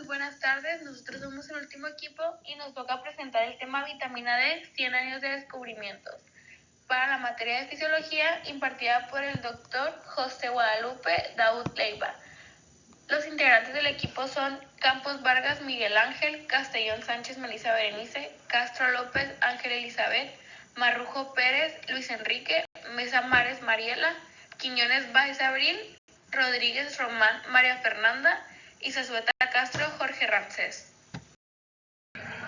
muy buenas tardes. Nosotros somos el último equipo y nos toca presentar el tema vitamina D, 100 años de descubrimientos, para la materia de fisiología impartida por el doctor José Guadalupe Daud Leiva. Los integrantes del equipo son Campos Vargas Miguel Ángel, Castellón Sánchez Melissa Berenice, Castro López Ángel Elizabeth, Marrujo Pérez Luis Enrique, Mesa Mares Mariela, Quiñones Báez Abril, Rodríguez Román María Fernanda y Zazueta Castro Jorge Ramsés.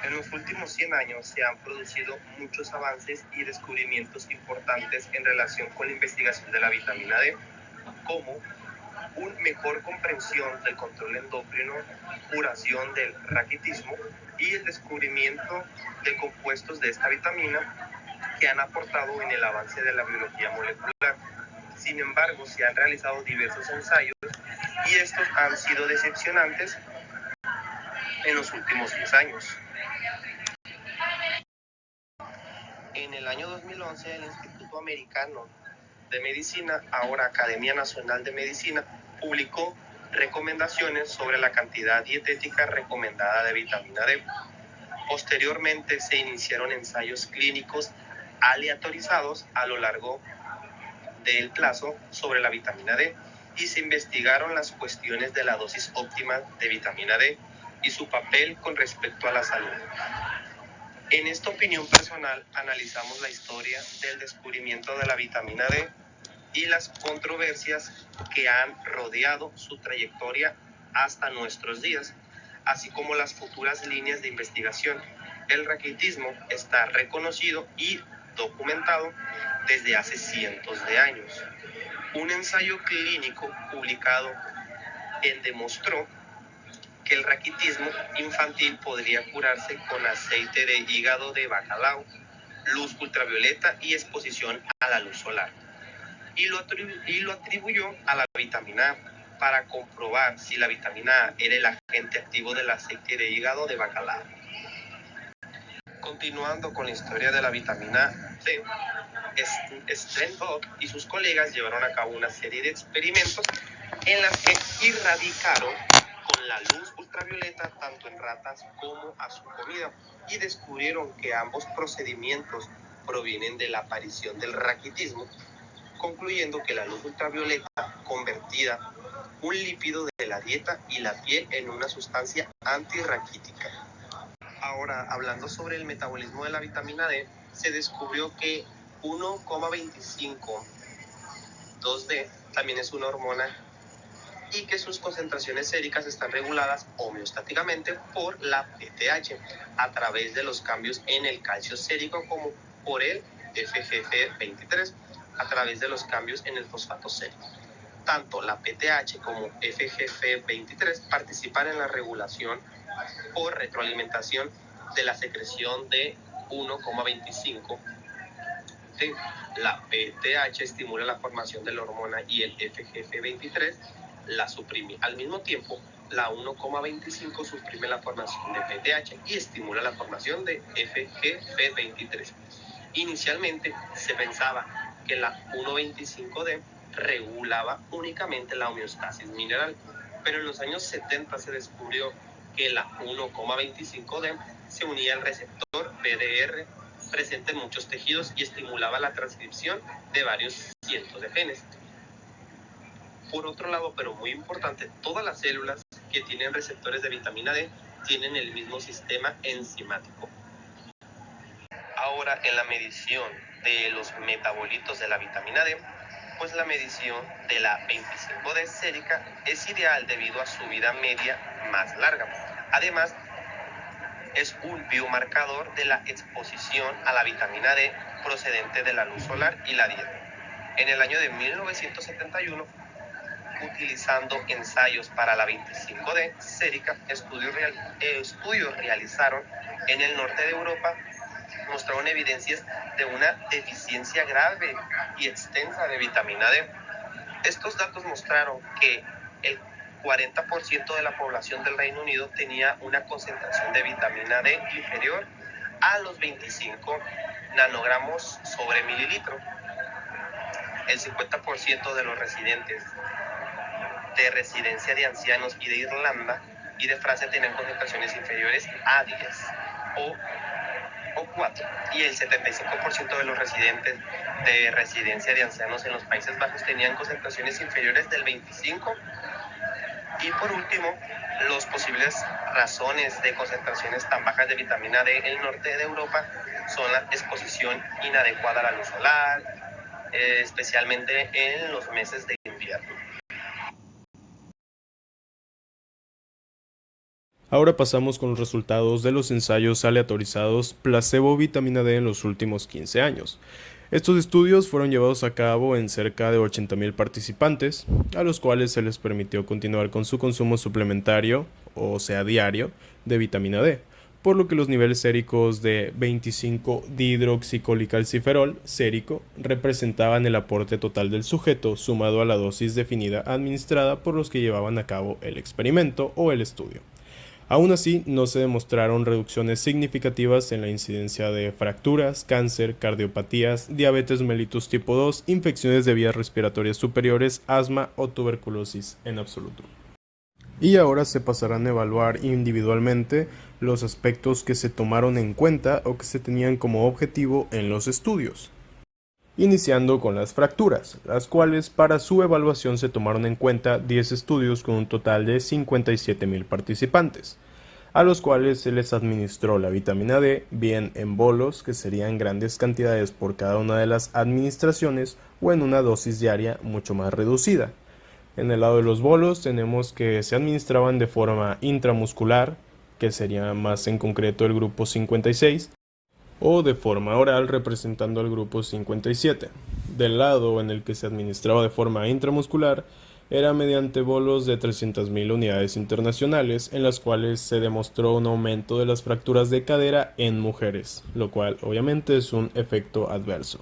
En los últimos 100 años se han producido muchos avances y descubrimientos importantes en relación con la investigación de la vitamina D, como una mejor comprensión del control endocrino, curación del raquitismo y el descubrimiento de compuestos de esta vitamina que han aportado en el avance de la biología molecular. Sin embargo, se han realizado diversos ensayos y estos han sido decepcionantes en los últimos 10 años. En el año 2011, el Instituto Americano de Medicina, ahora Academia Nacional de Medicina, publicó recomendaciones sobre la cantidad dietética recomendada de vitamina D. Posteriormente se iniciaron ensayos clínicos aleatorizados a lo largo del plazo sobre la vitamina D y se investigaron las cuestiones de la dosis óptima de vitamina D y su papel con respecto a la salud. En esta opinión personal analizamos la historia del descubrimiento de la vitamina D y las controversias que han rodeado su trayectoria hasta nuestros días, así como las futuras líneas de investigación. El raquitismo está reconocido y documentado desde hace cientos de años. Un ensayo clínico publicado demostró que el raquitismo infantil podría curarse con aceite de hígado de bacalao, luz ultravioleta y exposición a la luz solar. Y lo atribuyó a la vitamina A para comprobar si la vitamina A era el agente activo del aceite de hígado de bacalao. Continuando con la historia de la vitamina D, Sternberg y sus colegas llevaron a cabo una serie de experimentos en las que irradicaron con la luz ultravioleta tanto en ratas como a su comida y descubrieron que ambos procedimientos provienen de la aparición del raquitismo, concluyendo que la luz ultravioleta convertía un lípido de la dieta y la piel en una sustancia antirraquítica. Ahora, hablando sobre el metabolismo de la vitamina D, se descubrió que 1,25 2D también es una hormona y que sus concentraciones séricas están reguladas homeostáticamente por la PTH a través de los cambios en el calcio sérico como por el FGF23 a través de los cambios en el fosfato sérico. Tanto la PTH como FGF23 participan en la regulación por retroalimentación de la secreción de 1,25. La PTH estimula la formación de la hormona y el FGF23 la suprime. Al mismo tiempo, la 1,25 suprime la formación de PTH y estimula la formación de FGF23. Inicialmente se pensaba que la 1,25D regulaba únicamente la homeostasis mineral, pero en los años 70 se descubrió que la 1,25D se unía al receptor PDR presente en muchos tejidos y estimulaba la transcripción de varios cientos de genes. Por otro lado, pero muy importante, todas las células que tienen receptores de vitamina D tienen el mismo sistema enzimático. Ahora, en la medición de los metabolitos de la vitamina D, pues la medición de la 25D sérica es ideal debido a su vida media más larga. Además, es un biomarcador de la exposición a la vitamina D procedente de la luz solar y la dieta. En el año de 1971, utilizando ensayos para la 25D sérica, estudios realizaron en el norte de Europa mostraron evidencias de una deficiencia grave y extensa de vitamina D. Estos datos mostraron que el 40% de la población del Reino Unido tenía una concentración de vitamina D inferior a los 25 nanogramos sobre mililitro. El 50% de los residentes de residencia de ancianos y de Irlanda y de frase tenían concentraciones inferiores a 10 o 4. Y el 75% de los residentes de residencia de ancianos en los Países Bajos tenían concentraciones inferiores del 25. Y por último, las posibles razones de concentraciones tan bajas de vitamina D en el norte de Europa son la exposición inadecuada a la luz solar, especialmente en los meses de invierno. Ahora pasamos con los resultados de los ensayos aleatorizados placebo-vitamina D en los últimos 15 años. Estos estudios fueron llevados a cabo en cerca de 80.000 participantes, a los cuales se les permitió continuar con su consumo suplementario, o sea diario, de vitamina D, por lo que los niveles séricos de 25-dihidroxicolicalciferol sérico representaban el aporte total del sujeto sumado a la dosis definida administrada por los que llevaban a cabo el experimento o el estudio. Aún así, no se demostraron reducciones significativas en la incidencia de fracturas, cáncer, cardiopatías, diabetes mellitus tipo 2, infecciones de vías respiratorias superiores, asma o tuberculosis en absoluto. Y ahora se pasarán a evaluar individualmente los aspectos que se tomaron en cuenta o que se tenían como objetivo en los estudios. Iniciando con las fracturas, las cuales para su evaluación se tomaron en cuenta 10 estudios con un total de 57.000 participantes, a los cuales se les administró la vitamina D, bien en bolos, que serían grandes cantidades por cada una de las administraciones, o en una dosis diaria mucho más reducida. En el lado de los bolos tenemos que se administraban de forma intramuscular, que sería más en concreto el grupo 56, o de forma oral representando al grupo 57. Del lado en el que se administraba de forma intramuscular era mediante bolos de 300.000 unidades internacionales, en las cuales se demostró un aumento de las fracturas de cadera en mujeres, lo cual obviamente es un efecto adverso,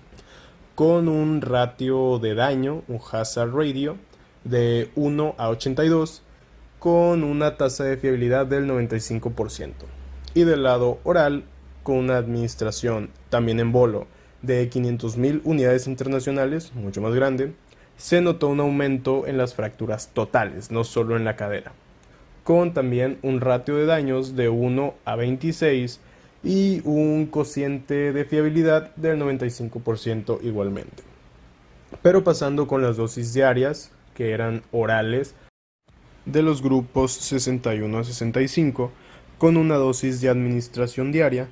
con un ratio de daño, un hazard ratio, de 1 a 82, con una tasa de fiabilidad del 95%. Y del lado oral, con una administración también en bolo de 500.000 unidades internacionales, mucho más grande, se notó un aumento en las fracturas totales, no solo en la cadera, con también un ratio de daños de 1 a 26 y un cociente de fiabilidad del 95% igualmente. Pero pasando con las dosis diarias, que eran orales, de los grupos 61 a 65, con una dosis de administración diaria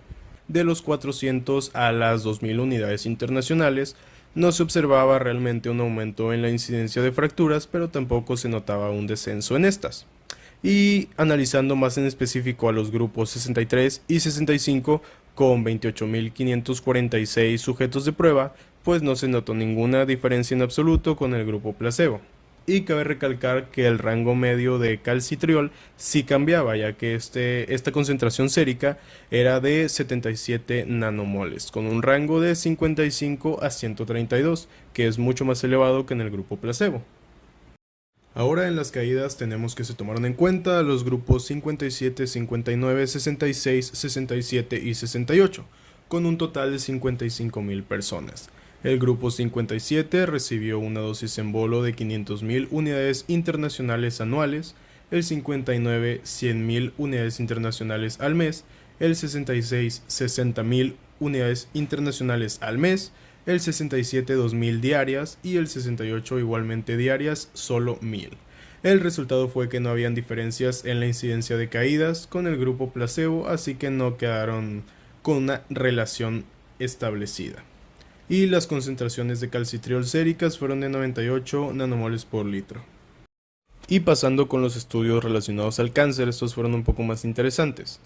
de los 400 a las 2.000 unidades internacionales, no se observaba realmente un aumento en la incidencia de fracturas, pero tampoco se notaba un descenso en estas. Y analizando más en específico a los grupos 63 y 65, con 28.546 sujetos de prueba, pues no se notó ninguna diferencia en absoluto con el grupo placebo. Y cabe recalcar que el rango medio de calcitriol sí cambiaba, ya que esta concentración sérica era de 77 nanomoles, con un rango de 55 a 132, que es mucho más elevado que en el grupo placebo. Ahora en las caídas tenemos que se tomaron en cuenta los grupos 57, 59, 66, 67 y 68, con un total de 55.000 personas. El grupo 57 recibió una dosis en bolo de 500.000 unidades internacionales anuales, el 59 100.000 unidades internacionales al mes, el 66 60.000 unidades internacionales al mes, el 67 2.000 diarias y el 68 igualmente diarias, solo 1.000. El resultado fue que no habían diferencias en la incidencia de caídas con el grupo placebo, así que no quedaron con una relación establecida. Y las concentraciones de calcitriol séricas fueron de 98 nanomoles por litro. Y pasando con los estudios relacionados al cáncer, estos fueron un poco más interesantes.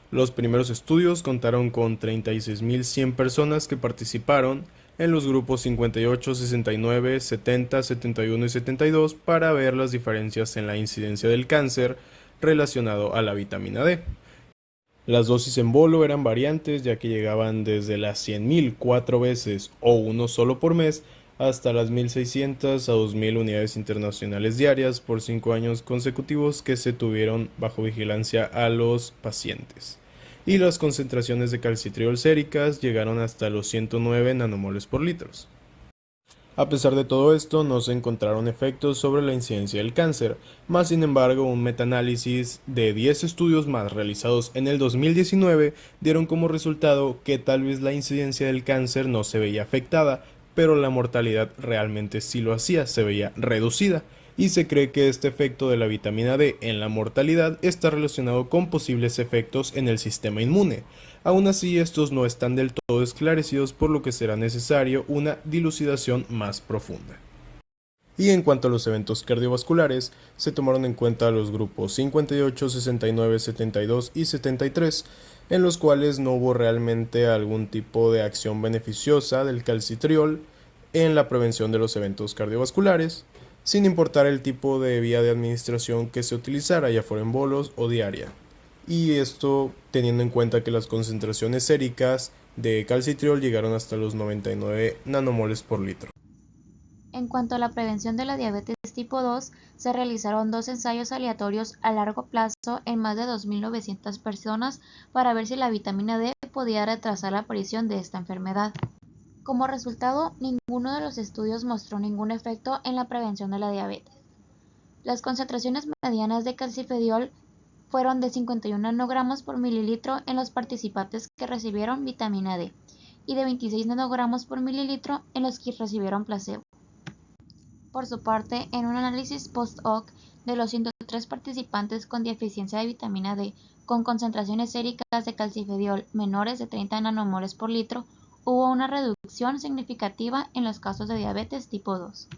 Los primeros estudios contaron con 36.100 personas que participaron en los grupos 58, 69, 70, 71 y 72 para ver las diferencias en la incidencia del cáncer relacionado a la vitamina D. Las dosis en bolo eran variantes, ya que llegaban desde las 100.000 4 veces o uno solo por mes hasta las 1.600 a 2.000 unidades internacionales diarias por 5 años consecutivos que se tuvieron bajo vigilancia a los pacientes. Y las concentraciones de calcitriol séricas llegaron hasta los 109 nanomoles por litro. A pesar de todo esto, no se encontraron efectos sobre la incidencia del cáncer, más sin embargo, un metaanálisis de 10 estudios más realizados en el 2019 dieron como resultado que tal vez la incidencia del cáncer no se veía afectada, pero la mortalidad realmente sí lo hacía, se veía reducida, y se cree que este efecto de la vitamina D en la mortalidad está relacionado con posibles efectos en el sistema inmune. Aún así, estos no están del todo esclarecidos, por lo que será necesario una dilucidación más profunda. Y en cuanto a los eventos cardiovasculares, se tomaron en cuenta los grupos 58, 69, 72 y 73, en los cuales no hubo realmente algún tipo de acción beneficiosa del calcitriol en la prevención de los eventos cardiovasculares, sin importar el tipo de vía de administración que se utilizara, ya fuera en bolos o diaria. Y esto teniendo en cuenta que las concentraciones séricas de calcitriol llegaron hasta los 99 nanomoles por litro. En cuanto a la prevención de la diabetes tipo 2, se realizaron 2 ensayos aleatorios a largo plazo en más de 2.900 personas para ver si la vitamina D podía retrasar la aparición de esta enfermedad. Como resultado, ninguno de los estudios mostró ningún efecto en la prevención de la diabetes. Las concentraciones medianas de calcifediol fueron de 51 nanogramos por mililitro en los participantes que recibieron vitamina D y de 26 nanogramos por mililitro en los que recibieron placebo. Por su parte, en un análisis post-hoc de los 103 participantes con deficiencia de vitamina D con concentraciones séricas de calcifediol menores de 30 nanomoles por litro, hubo una reducción significativa en los casos de diabetes tipo 2.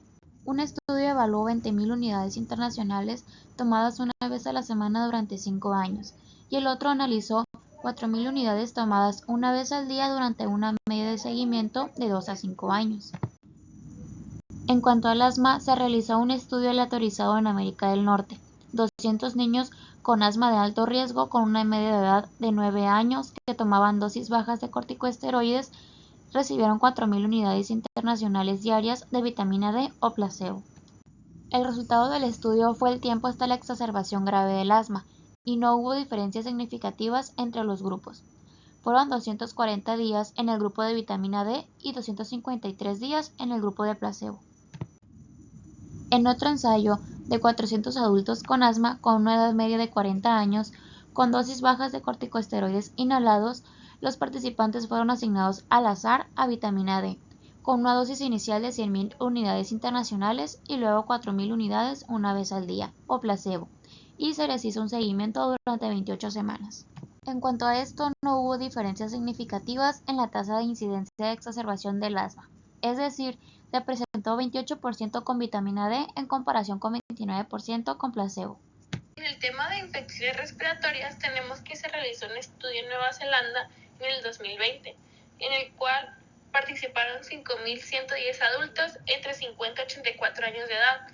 Un estudio evaluó 20.000 unidades internacionales tomadas una vez a la semana durante 5 años, y el otro analizó 4.000 unidades tomadas una vez al día durante una media de seguimiento de 2 a 5 años. En cuanto al asma, se realizó un estudio aleatorizado en América del Norte. 200 niños con asma de alto riesgo con una media de edad de 9 años que tomaban dosis bajas de corticosteroides recibieron 4.000 unidades internacionales diarias de vitamina D o placebo. El resultado del estudio fue el tiempo hasta la exacerbación grave del asma, y no hubo diferencias significativas entre los grupos. Fueron 240 días en el grupo de vitamina D y 253 días en el grupo de placebo. En otro ensayo de 400 adultos con asma con una edad media de 40 años, con dosis bajas de corticosteroides inhalados, los participantes fueron asignados al azar a vitamina D, con una dosis inicial de 100.000 unidades internacionales y luego 4.000 unidades una vez al día, o placebo, y se les hizo un seguimiento durante 28 semanas. En cuanto a esto, no hubo diferencias significativas en la tasa de incidencia de exacerbación del asma, es decir, se presentó 28% con vitamina D en comparación con 29% con placebo. En el tema de infecciones respiratorias tenemos que se realizó un estudio en Nueva Zelanda en el 2020, en el cual participaron 5.110 adultos entre 50 y 84 años de edad,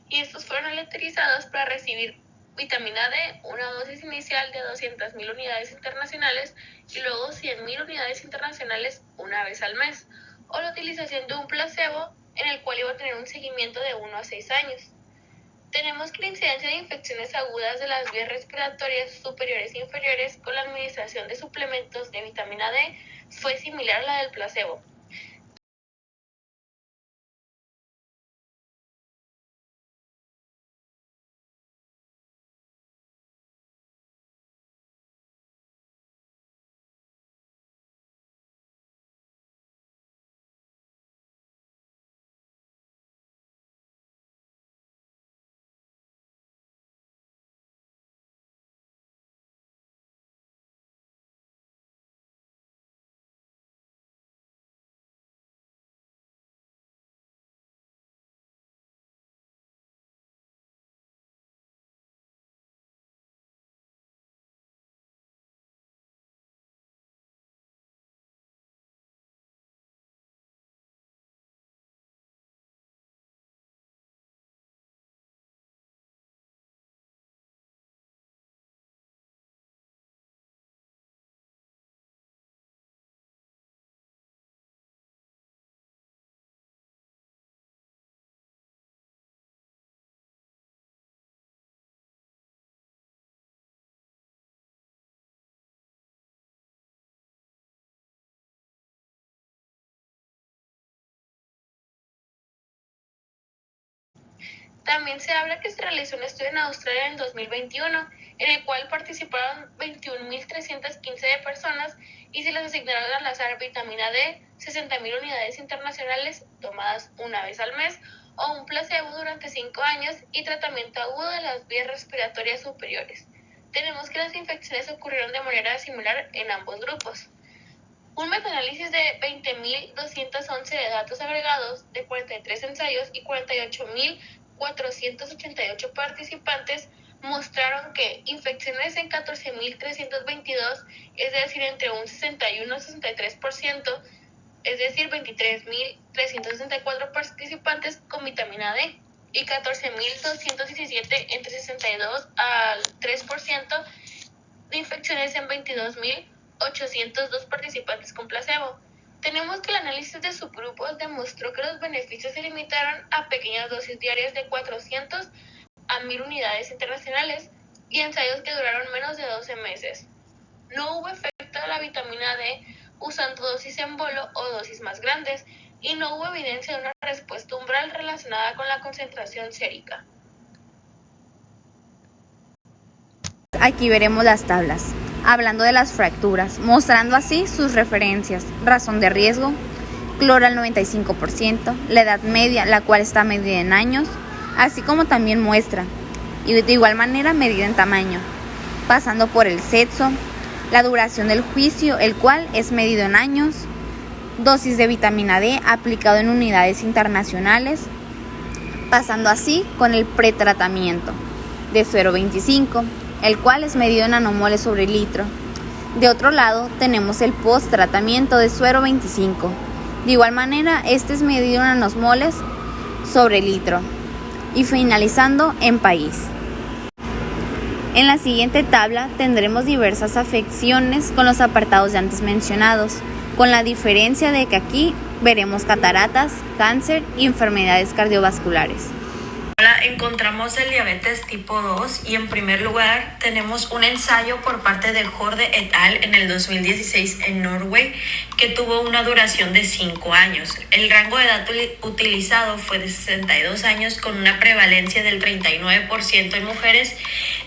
y estos fueron aleatorizados para recibir vitamina D, una dosis inicial de 200.000 unidades internacionales y luego 100.000 unidades internacionales una vez al mes, o la utilización de un placebo en el cual iba a tener un seguimiento de 1 a 6 años. Tenemos que la incidencia de infecciones agudas de las vías respiratorias superiores e inferiores con la administración de suplementos de vitamina D fue similar a la del placebo. También se habla que se realizó un estudio en Australia en 2021, en el cual participaron 21.315 personas y se les asignaron al azar vitamina D, 60.000 unidades internacionales tomadas una vez al mes, o un placebo durante 5 años y tratamiento agudo de las vías respiratorias superiores. Tenemos que las infecciones ocurrieron de manera similar en ambos grupos. Un metaanálisis de 20.211 de datos agregados de 43 ensayos y 48.488 participantes mostraron que infecciones en 14.322, es decir, entre un 61 y 63%, es decir, 23.364 participantes con vitamina D, y 14.217 entre 62 al 3% de infecciones en 22.802 participantes con placebo. Tenemos que el análisis de subgrupos demostró que los beneficios se limitaron a pequeñas dosis diarias de 400 a 1.000 unidades internacionales y ensayos que duraron menos de 12 meses. No hubo efecto de la vitamina D usando dosis en bolo o dosis más grandes, y no hubo evidencia de una respuesta umbral relacionada con la concentración sérica. Aquí veremos las tablas, hablando de las fracturas, mostrando así sus referencias, razón de riesgo, cloro al 95%, la edad media, la cual está medida en años, así como también muestra, y de igual manera medida en tamaño, pasando por el sexo, la duración del juicio, el cual es medido en años, dosis de vitamina D aplicado en unidades internacionales, pasando así con el pretratamiento de suero 25, el cual es medido en nanomoles sobre litro. De otro lado tenemos el post-tratamiento de suero 25. De igual manera, este es medido en nanosmoles sobre litro. Y finalizando en país. En la siguiente tabla tendremos diversas afecciones con los apartados de antes mencionados, con la diferencia de que aquí veremos cataratas, cáncer y enfermedades cardiovasculares. Ahora encontramos el diabetes tipo 2 y en primer lugar tenemos un ensayo por parte de Horde et al. En el 2016 en Norway que tuvo una duración de 5 años. El rango de edad utilizado fue de 62 años con una prevalencia del 39% en mujeres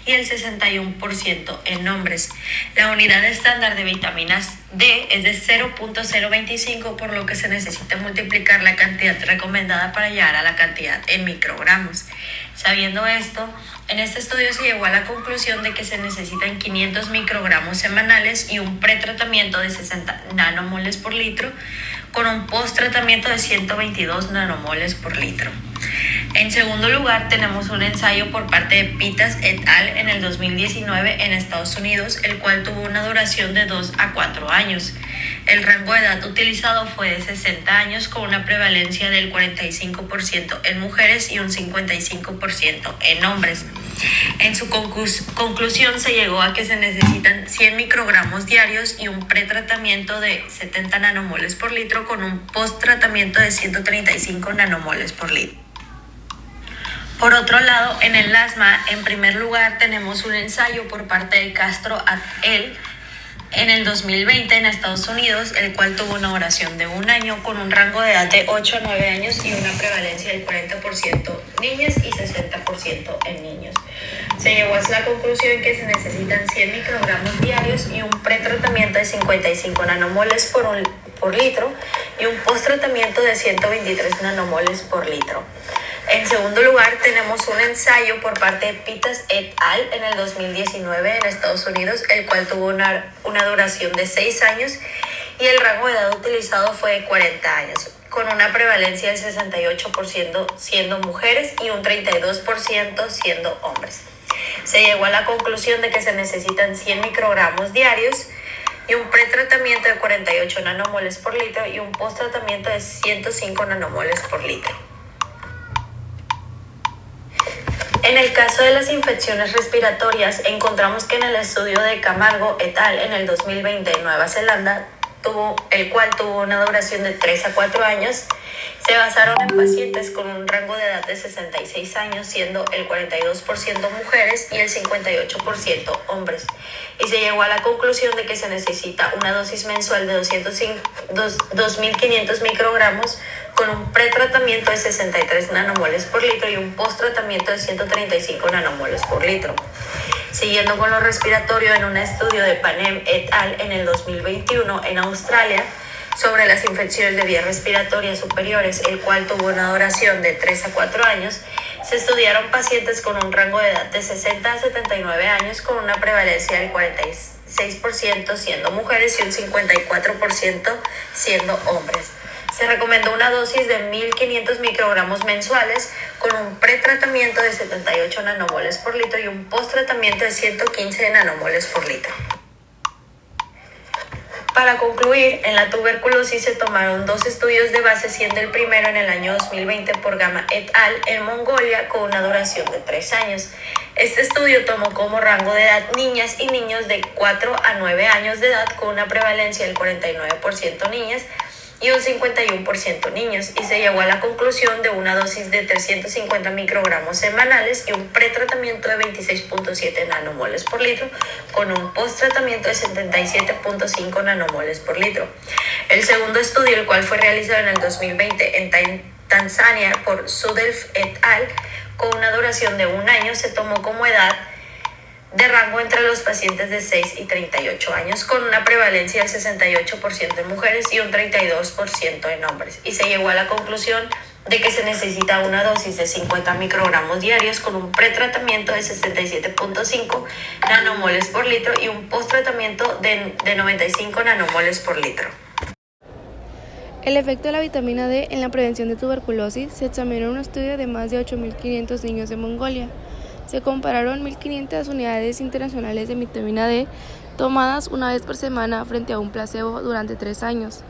y el 61% en hombres. La unidad estándar de vitaminas D es de 0.025, por lo que se necesita multiplicar la cantidad recomendada para llegar a la cantidad en microgramos. Sabiendo esto, en este estudio se llegó a la conclusión de que se necesitan 500 microgramos semanales y un pretratamiento de 60 nanomoles por litro con un post-tratamiento de 122 nanomoles por litro. En segundo lugar, tenemos un ensayo por parte de Pitas et al. En el 2019 en Estados Unidos, el cual tuvo una duración de 2 a 4 años. El rango de edad utilizado fue de 60 años con una prevalencia del 45% en mujeres y un 55% en hombres. En su conclusión se llegó a que se necesitan 100 microgramos diarios y un pretratamiento de 70 nanomoles por litro con un post-tratamiento de 135 nanomoles por litro. Por otro lado, en el asma, en primer lugar, tenemos un ensayo por parte de Castro et al. En el 2020 en Estados Unidos, el cual tuvo una duración de 1 año con un rango de edad de 8 a 9 años y una prevalencia del 40% niñas y 60% en niños. Se llegó a la conclusión que se necesitan 100 microgramos diarios y un pretratamiento de 55 nanomoles por litro y un post-tratamiento de 123 nanomoles por litro. En segundo lugar, tenemos un ensayo por parte de Pitas et al. En el 2019 en Estados Unidos, el cual tuvo una duración de 6 años y el rango de edad utilizado fue de 40 años, con una prevalencia del 68% siendo mujeres y un 32% siendo hombres. Se llegó a la conclusión de que se necesitan 100 microgramos diarios y un pretratamiento de 48 nanomoles por litro y un post-tratamiento de 105 nanomoles por litro. En el caso de las infecciones respiratorias, encontramos que en el estudio de Camargo et al. En el 2020 en Nueva Zelanda, el cual tuvo una duración de 3 a 4 años, se basaron en pacientes con un rango de edad de 66 años, siendo el 42% mujeres y el 58% hombres. Y se llegó a la conclusión de que se necesita una dosis mensual de 2.500 microgramos con un pretratamiento de 63 nanomoles por litro y un posttratamiento de 135 nanomoles por litro. Siguiendo con lo respiratorio, en un estudio de Panem et al. En el 2021 en Australia sobre las infecciones de vías respiratorias superiores, el cual tuvo una duración de 3 a 4 años, se estudiaron pacientes con un rango de edad de 60 a 79 años con una prevalencia del 46% siendo mujeres y un 54% siendo hombres. Se recomendó una dosis de 1.500 microgramos mensuales con un pretratamiento de 78 nanomoles por litro y un posttratamiento de 115 nanomoles por litro. Para concluir, en la tuberculosis se tomaron 2 estudios de base, siendo el primero en el año 2020 por Gama et al. En Mongolia con una duración de 3 años. Este estudio tomó como rango de edad niñas y niños de 4 a 9 años de edad con una prevalencia del 49% niñas y un 51% niños, y se llegó a la conclusión de una dosis de 350 microgramos semanales y un pretratamiento de 26.7 nanomoles por litro con un posttratamiento de 77.5 nanomoles por litro. El segundo estudio, el cual fue realizado en el 2020 en Tanzania por Sudelf et al. Con una duración de 1 año, se tomó como edad de rango entre los pacientes de 6 y 38 años con una prevalencia del 68% en mujeres y un 32% en hombres, y se llegó a la conclusión de que se necesita una dosis de 50 microgramos diarios con un pretratamiento de 67.5 nanomoles por litro y un posttratamiento de 95 nanomoles por litro. El efecto de la vitamina D en la prevención de tuberculosis se examinó en un estudio de más de 8.500 niños de Mongolia. Se compararon 1.500 unidades internacionales de vitamina D tomadas una vez por semana frente a un placebo durante 3 años.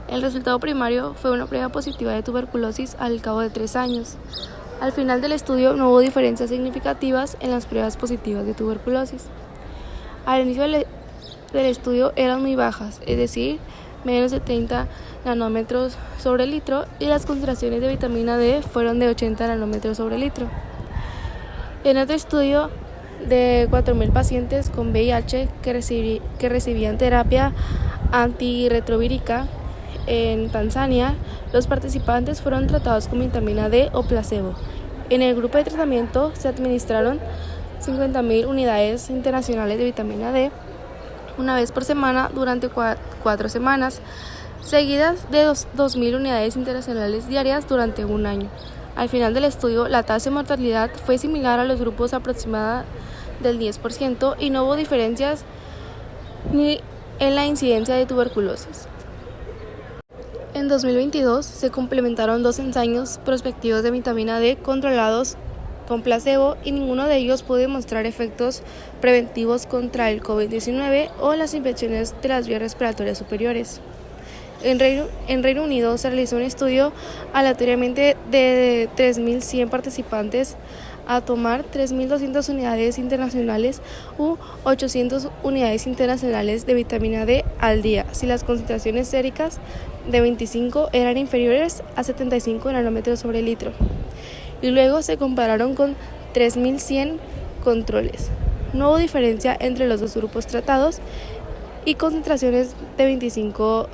El resultado primario fue una prueba positiva de tuberculosis al cabo de 3 años. Al final del estudio no hubo diferencias significativas en las pruebas positivas de tuberculosis. Al inicio del estudio eran muy bajas, es decir, menos de 30 nanómetros sobre litro, y las concentraciones de vitamina D fueron de 80 nanómetros sobre litro. En otro estudio de 4.000 pacientes con VIH que recibían terapia antirretrovírica en Tanzania, los participantes fueron tratados con vitamina D o placebo. En el grupo de tratamiento se administraron 50.000 unidades internacionales de vitamina D una vez por semana durante 4 semanas, seguidas de 2.000 unidades internacionales diarias durante 1 año. Al final del estudio, la tasa de mortalidad fue similar a los grupos aproximada del 10% y no hubo diferencias ni en la incidencia de tuberculosis. En 2022 se complementaron 2 ensayos prospectivos de vitamina D controlados con placebo y ninguno de ellos pudo demostrar efectos preventivos contra el COVID-19 o las infecciones de las vías respiratorias superiores. En Reino Unido se realizó un estudio aleatoriamente de 3.100 participantes a tomar 3.200 unidades internacionales u 800 unidades internacionales de vitamina D al día, si las concentraciones séricas de 25 eran inferiores a 75 nanómetros sobre litro. Y luego se compararon con 3.100 controles. No hubo diferencia entre los 2 grupos tratados y concentraciones de 25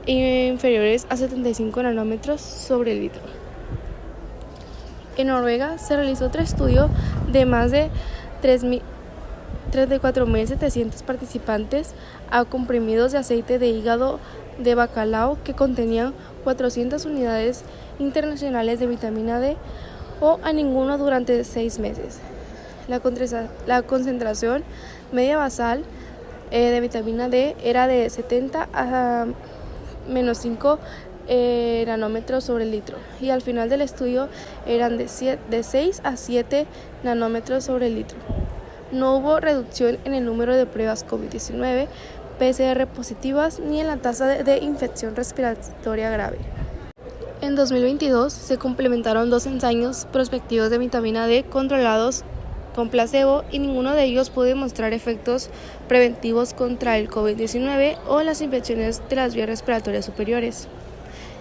inferiores a 75 nanómetros sobre litro. En Noruega se realizó otro estudio de más de 34.700 participantes a comprimidos de aceite de hígado de bacalao que contenían 400 unidades internacionales de vitamina D o a ninguno durante 6 meses. La concentración media basal de vitamina D era de 70 a menos 5 nanómetros sobre litro, y al final del estudio eran de 6 a 7 nanómetros sobre litro. No hubo reducción en el número de pruebas COVID-19, PCR positivas ni en la tasa de infección respiratoria grave. En 2022 se complementaron 2 ensayos prospectivos de vitamina D controlados con placebo y ninguno de ellos pudo demostrar efectos preventivos contra el COVID-19 o las infecciones de las vías respiratorias superiores.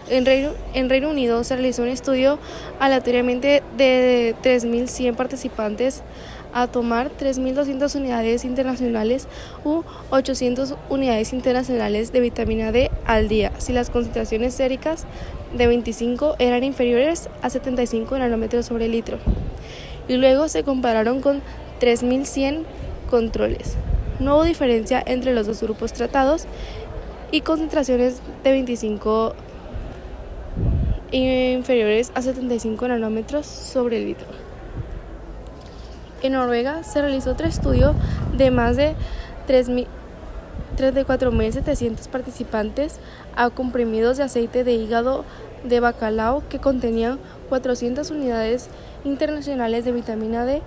En Reino Unido se realizó un estudio aleatoriamente de 3.100 participantes a tomar 3.200 unidades internacionales u 800 unidades internacionales de vitamina D al día si las concentraciones séricas de 25 eran inferiores a 75 nanómetros sobre litro. Y luego se compararon con 3.100 controles. No hubo diferencia entre los dos grupos tratados y concentraciones de 25 inferiores a 75 nanómetros sobre litro. En Noruega se realizó otro estudio de más de 34.700 participantes a comprimidos de aceite de hígado de bacalao que contenían 400 unidades internacionales de vitamina D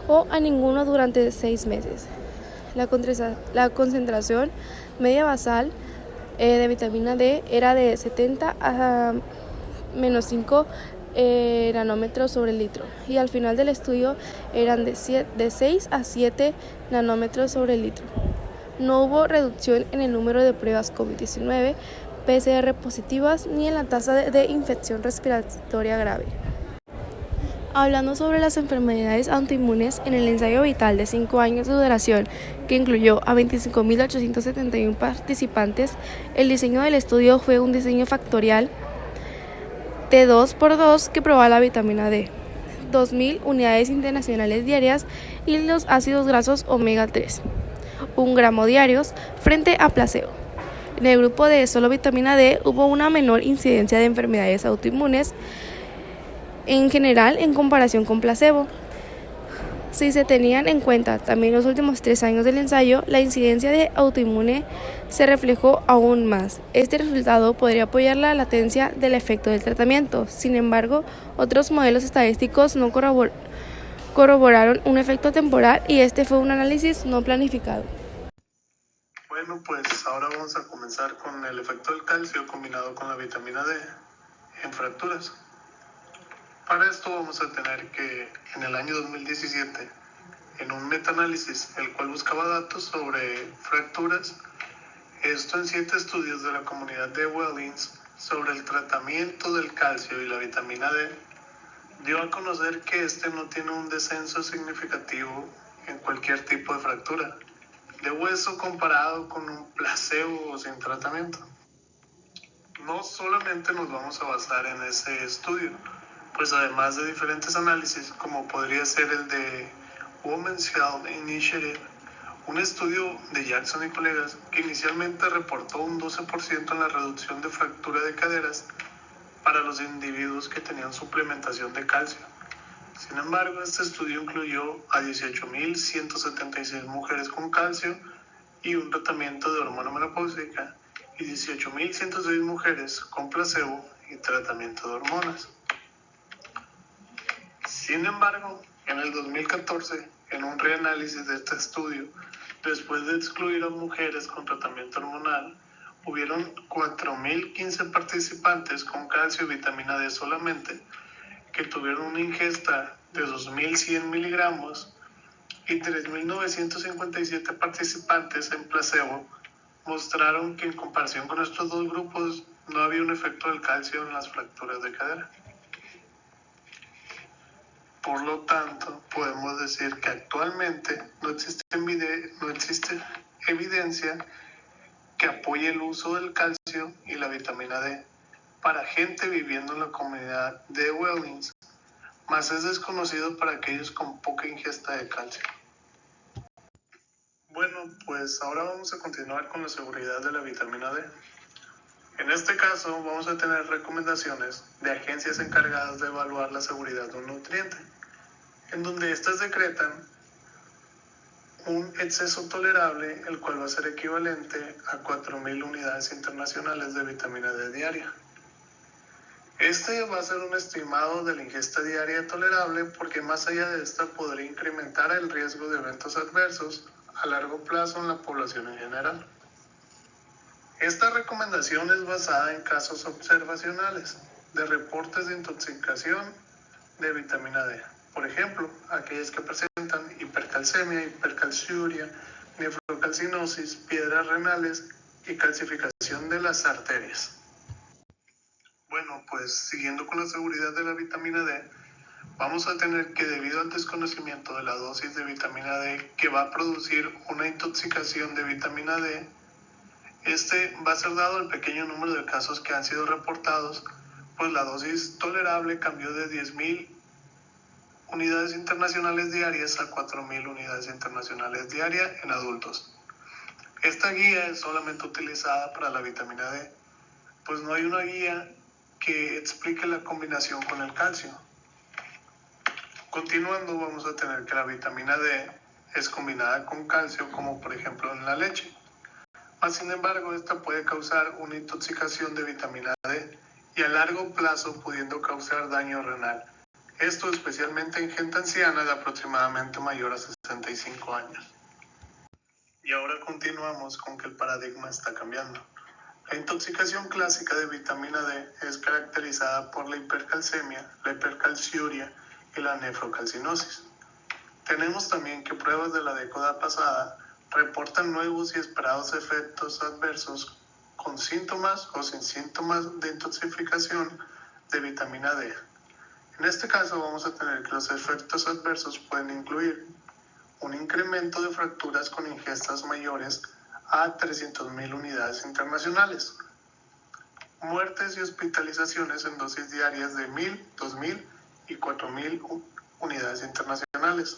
o a ninguno durante 6 meses. La concentración media basal de vitamina D era de 70 a menos 5 nanómetros sobre litro y al final del estudio eran de 6 a 7 nanómetros sobre litro. No hubo reducción en el número de pruebas COVID-19, PCR positivas ni en la tasa de infección respiratoria grave. Hablando sobre las enfermedades autoinmunes, en el ensayo vital de 5 años de duración, que incluyó a 25.871 participantes, el diseño del estudio fue un diseño factorial de 2x2 que probaba la vitamina D, 2.000 unidades internacionales diarias y los ácidos grasos omega 3, 1 gramo diarios frente a placebo. En el grupo de solo vitamina D hubo una menor incidencia de enfermedades autoinmunes en general en comparación con placebo. Si se tenían en cuenta también los últimos 3 años del ensayo, la incidencia de autoinmune se reflejó aún más. Este resultado podría apoyar la latencia del efecto del tratamiento. Sin embargo, otros modelos estadísticos no corroboraron un efecto temporal y este fue un análisis no planificado. Bueno, pues ahora vamos a comenzar con el efecto del calcio combinado con la vitamina D en fracturas. Para esto vamos a tener que en el año 2017, en un metaanálisis, el cual buscaba datos sobre fracturas, esto en 7 estudios de la comunidad de Wellings sobre el tratamiento del calcio y la vitamina D, dio a conocer que este no tiene un descenso significativo en cualquier tipo de fractura de hueso comparado con un placebo o sin tratamiento. No solamente nos vamos a basar en ese estudio, pues además de diferentes análisis, como podría ser el de Women's Health Initiative, un estudio de Jackson y colegas que inicialmente reportó un 12% en la reducción de fractura de caderas para los individuos que tenían suplementación de calcio. Sin embargo, este estudio incluyó a 18.176 mujeres con calcio y un tratamiento de hormona menopáusica y 18.106 mujeres con placebo y tratamiento de hormonas. Sin embargo, en el 2014, en un reanálisis de este estudio, después de excluir a mujeres con tratamiento hormonal, hubieron 4.015 participantes con calcio y vitamina D solamente, que tuvieron una ingesta de 2.100 miligramos y 3.957 participantes en placebo mostraron que en comparación con estos dos grupos no había un efecto del calcio en las fracturas de cadera. Por lo tanto, podemos decir que actualmente no existe evidencia que apoye el uso del calcio y la vitamina D para gente viviendo en la comunidad de Wellings, más es desconocido para aquellos con poca ingesta de calcio. Bueno, pues ahora vamos a continuar con la seguridad de la vitamina D. En este caso, vamos a tener recomendaciones de agencias encargadas de evaluar la seguridad de un nutriente, en donde éstas decretan un exceso tolerable, el cual va a ser equivalente a 4.000 unidades internacionales de vitamina D diaria. Este va a ser un estimado de la ingesta diaria tolerable porque más allá de esta podría incrementar el riesgo de eventos adversos a largo plazo en la población en general. Esta recomendación es basada en casos observacionales de reportes de intoxicación de vitamina D. Por ejemplo, aquellas que presentan hipercalcemia, hipercalciuria, nefrocalcinosis, piedras renales y calcificación de las arterias. Bueno, pues siguiendo con la seguridad de la vitamina D, vamos a tener que debido al desconocimiento de la dosis de vitamina D que va a producir una intoxicación de vitamina D, Este va a ser dado el pequeño número de casos que han sido reportados, pues la dosis tolerable cambió de 10.000 unidades internacionales diarias a 4.000 unidades internacionales diarias en adultos. Esta guía es solamente utilizada para la vitamina D, pues no hay una guía que explique la combinación con el calcio. Continuando, vamos a tener que la vitamina D es combinada con calcio, como por ejemplo en la leche. Sin embargo, esta puede causar una intoxicación de vitamina D y a largo plazo pudiendo causar daño renal. Esto especialmente en gente anciana de aproximadamente mayor a 65 años. Y ahora continuamos con que el paradigma está cambiando. La intoxicación clásica de vitamina D es caracterizada por la hipercalcemia, la hipercalciuria y la nefrocalcinosis. Tenemos también que pruebas de la década pasada reportan nuevos y esperados efectos adversos con síntomas o sin síntomas de intoxicación de vitamina D. En este caso vamos a tener que los efectos adversos pueden incluir un incremento de fracturas con ingestas mayores a 300.000 unidades internacionales, muertes y hospitalizaciones en dosis diarias de 1.000, 2.000 y 4.000 unidades internacionales,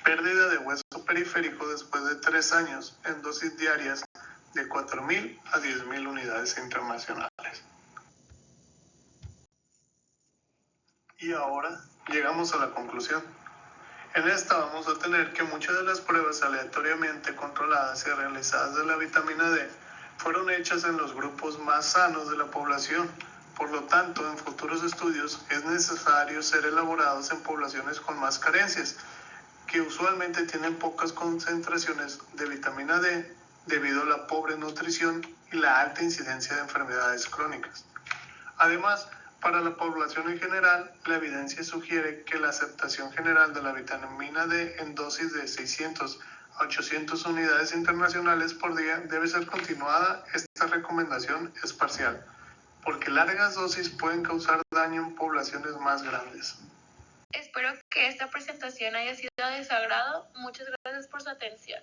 pérdida de hueso periférico después de 3 años en dosis diarias de 4.000 a 10.000 unidades internacionales. Y ahora llegamos a la conclusión. En esta vamos a tener que muchas de las pruebas aleatoriamente controladas y realizadas de la vitamina D fueron hechas en los grupos más sanos de la población. Por lo tanto, en futuros estudios es necesario ser elaborados en poblaciones con más carencias, que usualmente tienen pocas concentraciones de vitamina D debido a la pobre nutrición y la alta incidencia de enfermedades crónicas. Además, para la población en general, la evidencia sugiere que la aceptación general de la vitamina D en dosis de 600 a 800 unidades internacionales por día debe ser continuada. Esta recomendación es parcial, porque largas dosis pueden causar daño en poblaciones más grandes. Espero que esta presentación haya sido de su agrado. Muchas gracias por su atención.